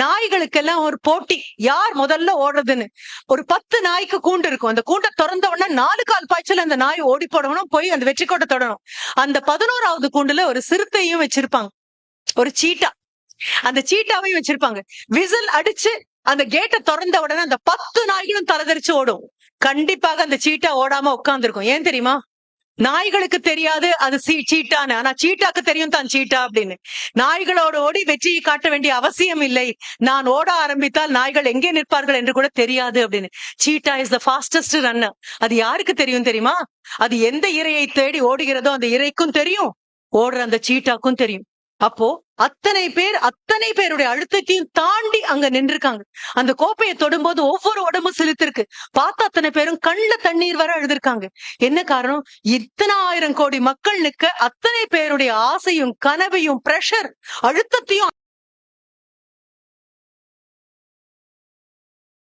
நாய்களுக்கெல்லாம் ஒரு போட்டி, யார் முதல்ல ஓடுறதுன்னு. ஒரு 10 நாய்க்கு கூண்டு இருக்கும். அந்த கூண்டை திறந்த உடனே 4 கால் பாய்ச்சல் அந்த நாய் ஓடி போடணும், போய் அந்த வெற்றி கோட்டை தொடணும். அந்த 11வது கூண்டுல ஒரு சிறுத்தையும் வச்சிருப்பாங்க, ஒரு சீட்டா. அந்த சீட்டாவையும் வச்சிருப்பாங்க. விசில் அடிச்சு அந்த கேட்டை திறந்த உடனே அந்த 10 நாய்களும் தலைதறிச்சு ஓடும். கண்டிப்பாக அந்த சீட்டா ஓடாம உட்கார்ந்துருக்கும். ஏன் தெரியுமா? நாய்களுக்கு தெரியாது அது சீட்டான்னு, ஆனா சீட்டாக்கு தெரியும் தான் சீட்டா அப்படின்னு. நாய்களோடு ஓடி வெற்றியை காட்ட வேண்டிய அவசியம் இல்லை, நான் ஓட ஆரம்பித்தால் நாய்கள் எங்கே நிற்பார்கள் என்று கூட தெரியாது அப்படின்னு. சீட்டா இஸ் த ஃபாஸ்டஸ்ட் ரன்னர். அது யாருக்கு தெரியும் தெரியுமா? அது எந்த இரையை தேடி ஓடுகிறதோ அந்த இரைக்கும் தெரியும், ஓடுற அந்த சீட்டாக்கும் தெரியும். அப்போ அத்தனை பேருடைய அழுத்தத்தையும் தாண்டி அங்க நின்றுருக்காங்க. அந்த கோப்பையை தொடும்போது ஒவ்வொரு உடம்பும் சிலித்திருக்கு. பார்த்த அத்தனை பேரும் கண்ணுல தண்ணீர் வர அழுதுருக்காங்க. என்ன காரணம்? இத்தனை 1000 கோடி மக்கள் நிக்க அத்தனை பேருடைய ஆசையும் கனவையும் பிரஷர் அழுத்தத்தையும்